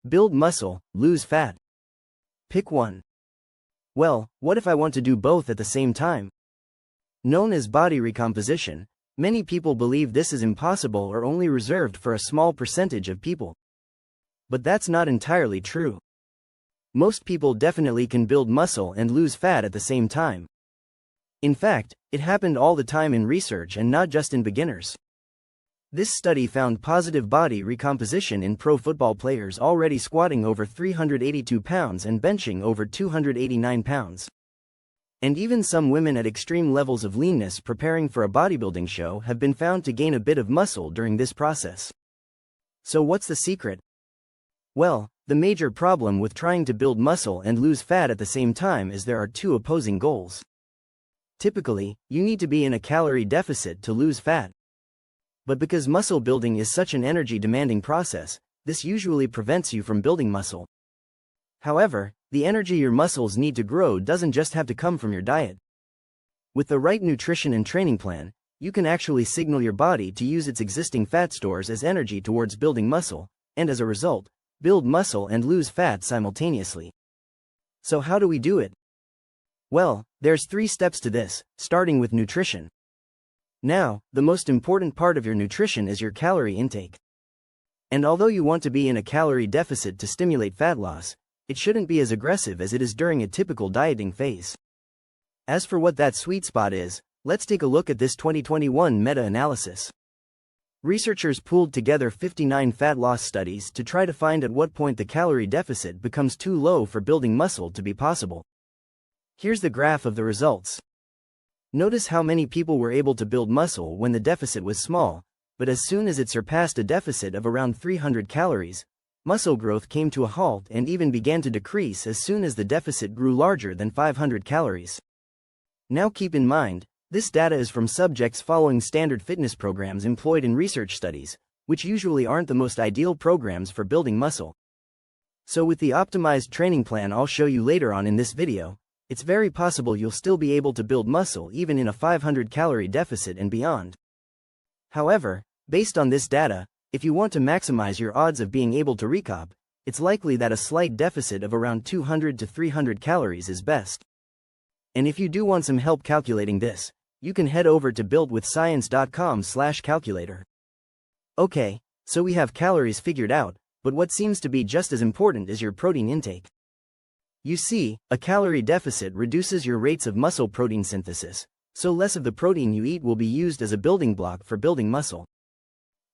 Build muscle, lose fat. Pick one. Well, what if I want to do both at the same time? Known as body recomposition, many people believe this is impossible or only reserved for a small percentage of people. But that's not entirely true. Most people definitely can build muscle and lose fat at the same time. In fact, it happened all the time in research and not just in beginners. This study found positive body recomposition in pro football players already squatting over 382 pounds and benching over 289 pounds. And even some women at extreme levels of leanness preparing for a bodybuilding show have been found to gain a bit of muscle during this process. So what's the secret? Well, the major problem with trying to build muscle and lose fat at the same time is there are two opposing goals. Typically, you need to be in a calorie deficit to lose fat. But because muscle building is such an energy-demanding process, this usually prevents you from building muscle. However, the energy your muscles need to grow doesn't just have to come from your diet. With the right nutrition and training plan, you can actually signal your body to use its existing fat stores as energy towards building muscle, and as a result, build muscle and lose fat simultaneously. So how do we do it? Well, there's 3 steps to this, starting with nutrition. Now, the most important part of your nutrition is your calorie intake. And although you want to be in a calorie deficit to stimulate fat loss, it shouldn't be as aggressive as it is during a typical dieting phase. As for what that sweet spot is, let's take a look at this 2021 meta-analysis. Researchers pooled together 59 fat loss studies to try to find at what point the calorie deficit becomes too low for building muscle to be possible. Here's the graph of the results. Notice how many people were able to build muscle when the deficit was small, but as soon as it surpassed a deficit of around 300 calories, muscle growth came to a halt and even began to decrease as soon as the deficit grew larger than 500 calories. Now keep in mind, this data is from subjects following standard fitness programs employed in research studies, which usually aren't the most ideal programs for building muscle. So with the optimized training plan I'll show you later on in this video, it's very possible you'll still be able to build muscle even in a 500 calorie deficit and beyond. However, based on this data, if you want to maximize your odds of being able to recomp, it's likely that a slight deficit of around 200 to 300 calories is best. And if you do want some help calculating this, you can head over to builtwithscience.com/calculator. Okay, so we have calories figured out, but what seems to be just as important is your protein intake. You see, a calorie deficit reduces your rates of muscle protein synthesis, so less of the protein you eat will be used as a building block for building muscle.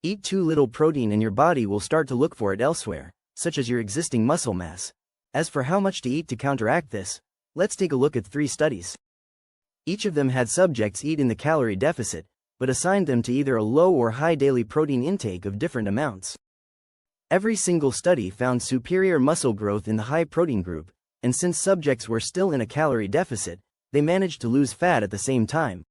Eat too little protein and your body will start to look for it elsewhere, such as your existing muscle mass. As for how much to eat to counteract this, let's take a look at 3 studies. Each of them had subjects eat in the calorie deficit, but assigned them to either a low or high daily protein intake of different amounts. Every single study found superior muscle growth in the high protein group, and since subjects were still in a calorie deficit, they managed to lose fat at the same time.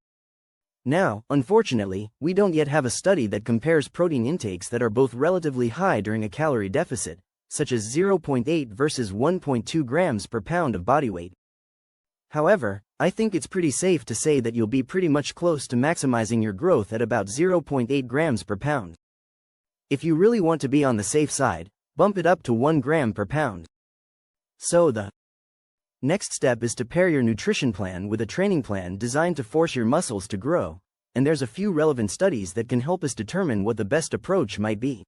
Now, unfortunately, we don't yet have a study that compares protein intakes that are both relatively high during a calorie deficit, such as 0.8 versus 1.2 grams per pound of body weight. However, I think it's pretty safe to say that you'll be pretty much close to maximizing your growth at about 0.8 grams per pound. If you really want to be on the safe side, bump it up to 1 gram per pound. So the next step is to pair your nutrition plan with a training plan designed to force your muscles to grow, and there's a few relevant studies that can help us determine what the best approach might be.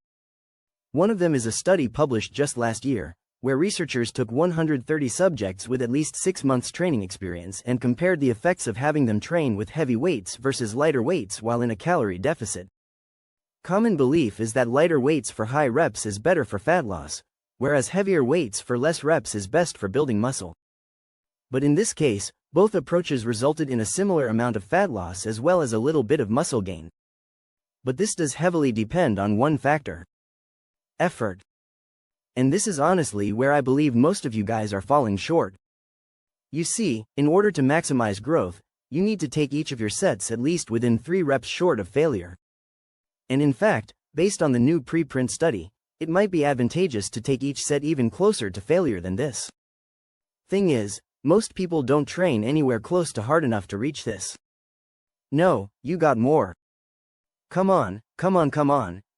One of them is a study published just last year, where researchers took 130 subjects with at least 6 months training experience and compared the effects of having them train with heavy weights versus lighter weights while in a calorie deficit. Common belief is that lighter weights for high reps is better for fat loss, whereas heavier weights for less reps is best for building muscle. But in this case, both approaches resulted in a similar amount of fat loss as well as a little bit of muscle gain. But this does heavily depend on one factor: effort. And this is honestly where I believe most of you guys are falling short. You see, in order to maximize growth, you need to take each of your sets at least within 3 reps short of failure. And in fact, based on the new preprint study, it might be advantageous to take each set even closer to failure than this. Thing is, most people don't train anywhere close to hard enough to reach this. No, you got more. Come on,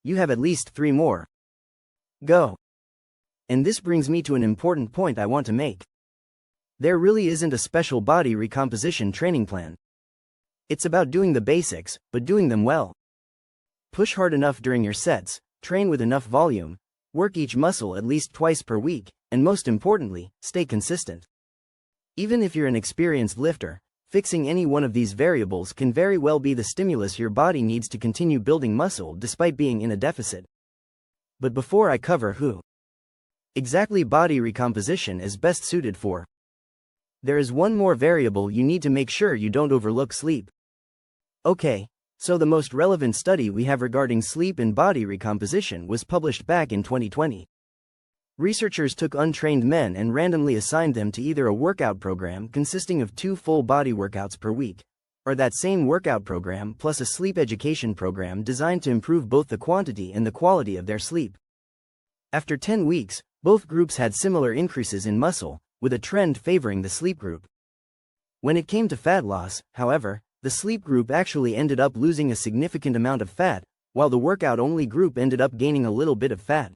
you have at least 3 more. Go. And this brings me to an important point I want to make. There really isn't a special body recomposition training plan. It's about doing the basics, but doing them well. Push hard enough during your sets, train with enough volume, work each muscle at least twice per week, and most importantly, stay consistent. Even if you're an experienced lifter, fixing any one of these variables can very well be the stimulus your body needs to continue building muscle despite being in a deficit. But before I cover who exactly body recomposition is best suited for, there is one more variable you need to make sure you don't overlook: sleep. Okay, so the most relevant study we have regarding sleep and body recomposition was published back in 2020. Researchers took untrained men and randomly assigned them to either a workout program consisting of 2 full body workouts per week, or that same workout program plus a sleep education program designed to improve both the quantity and the quality of their sleep. After 10 weeks, both groups had similar increases in muscle, with a trend favoring the sleep group. When it came to fat loss, however, the sleep group actually ended up losing a significant amount of fat, while the workout-only group ended up gaining a little bit of fat.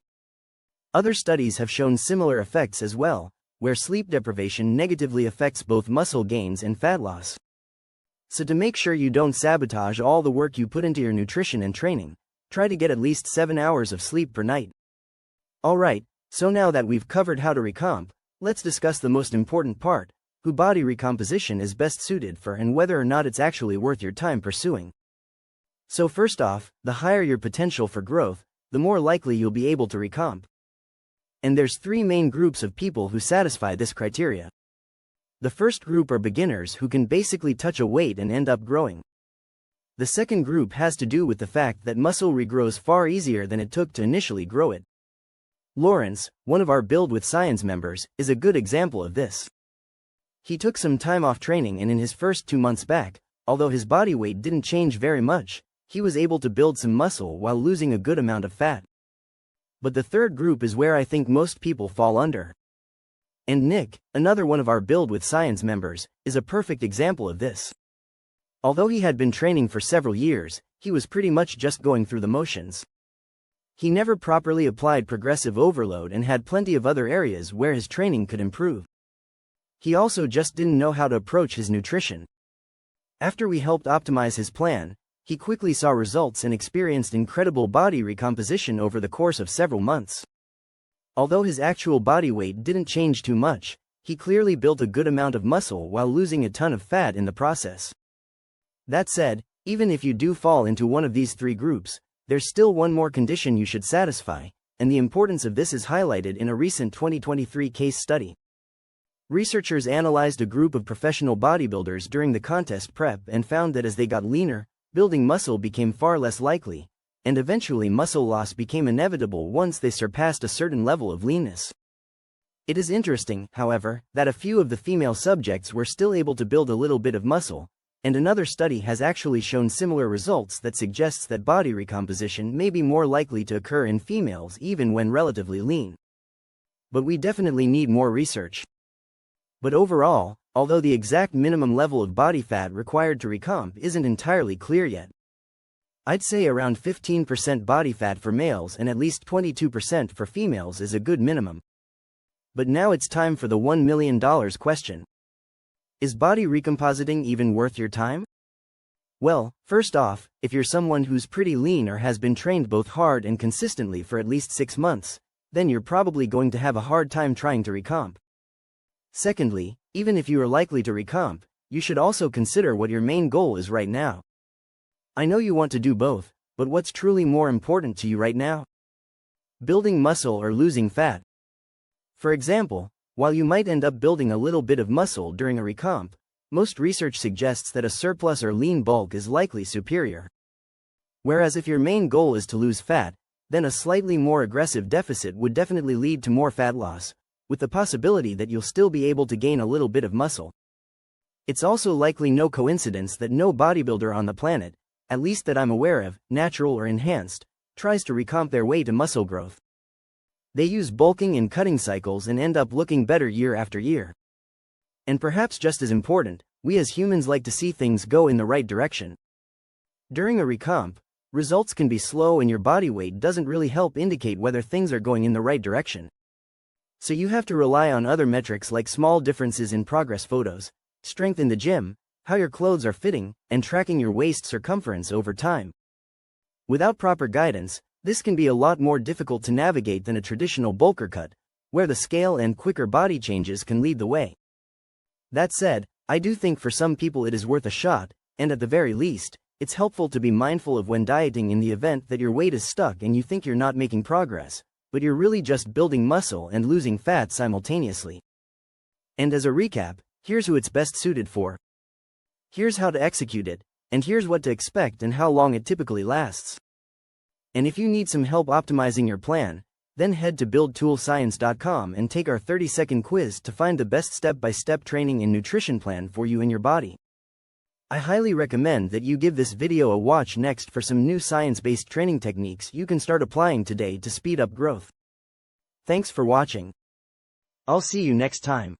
Other studies have shown similar effects as well, where sleep deprivation negatively affects both muscle gains and fat loss. So to make sure you don't sabotage all the work you put into your nutrition and training, try to get at least 7 hours of sleep per night. Alright, so now that we've covered how to recomp, let's discuss the most important part: who body recomposition is best suited for and whether or not it's actually worth your time pursuing. So first off, the higher your potential for growth, the more likely you'll be able to recomp. And there's 3 main groups of people who satisfy this criteria. The first group are beginners who can basically touch a weight and end up growing. The second group has to do with the fact that muscle regrows far easier than it took to initially grow it. Lawrence, one of our Build with Science members, is a good example of this. He took some time off training, and in his first 2 months back, although his body weight didn't change very much, he was able to build some muscle while losing a good amount of fat. But the third group is where I think most people fall under. And Nick, another one of our Build with Science members, is a perfect example of this. Although he had been training for several years, he was pretty much just going through the motions. He never properly applied progressive overload and had plenty of other areas where his training could improve. He also just didn't know how to approach his nutrition. After we helped optimize his plan, he quickly saw results and experienced incredible body recomposition over the course of several months. Although his actual body weight didn't change too much, he clearly built a good amount of muscle while losing a ton of fat in the process. That said, even if you do fall into one of these 3 groups, there's still one more condition you should satisfy, and the importance of this is highlighted in a recent 2023 case study. Researchers analyzed a group of professional bodybuilders during the contest prep and found that as they got leaner, building muscle became far less likely, and eventually muscle loss became inevitable once they surpassed a certain level of leanness. It is interesting, however, that a few of the female subjects were still able to build a little bit of muscle, and another study has actually shown similar results that suggests that body recomposition may be more likely to occur in females even when relatively lean. But we definitely need more research. But overall, although the exact minimum level of body fat required to recomp isn't entirely clear yet, I'd say around 15% body fat for males and at least 22% for females is a good minimum. But now it's time for the $1 million question. Is body recompositing even worth your time? Well, first off, if you're someone who's pretty lean or has been trained both hard and consistently for at least 6 months, then you're probably going to have a hard time trying to recomp. Secondly, even if you are likely to recomp, you should also consider what your main goal is right now. I know you want to do both, but what's truly more important to you right now? Building muscle or losing fat? For example, while you might end up building a little bit of muscle during a recomp, most research suggests that a surplus or lean bulk is likely superior. Whereas if your main goal is to lose fat, then a slightly more aggressive deficit would definitely lead to more fat loss, with the possibility that you'll still be able to gain a little bit of muscle. It's also likely no coincidence that no bodybuilder on the planet, at least that I'm aware of, natural or enhanced, tries to recomp their way to muscle growth. They use bulking and cutting cycles and end up looking better year after year. And perhaps just as important, we as humans like to see things go in the right direction. During a recomp, results can be slow and your body weight doesn't really help indicate whether things are going in the right direction. So you have to rely on other metrics like small differences in progress photos, strength in the gym, how your clothes are fitting, and tracking your waist circumference over time. Without proper guidance, this can be a lot more difficult to navigate than a traditional bulker cut, where the scale and quicker body changes can lead the way. That said, I do think for some people it is worth a shot, and at the very least, it's helpful to be mindful of when dieting in the event that your weight is stuck and you think you're not making progress, but you're really just building muscle and losing fat simultaneously. And as a recap, here's who it's best suited for. Here's how to execute it, and here's what to expect and how long it typically lasts. And if you need some help optimizing your plan, then head to buildtoolscience.com and take our 30-second quiz to find the best step-by-step training and nutrition plan for you and your body. I highly recommend that you give this video a watch next for some new science-based training techniques you can start applying today to speed up growth. Thanks for watching. I'll see you next time.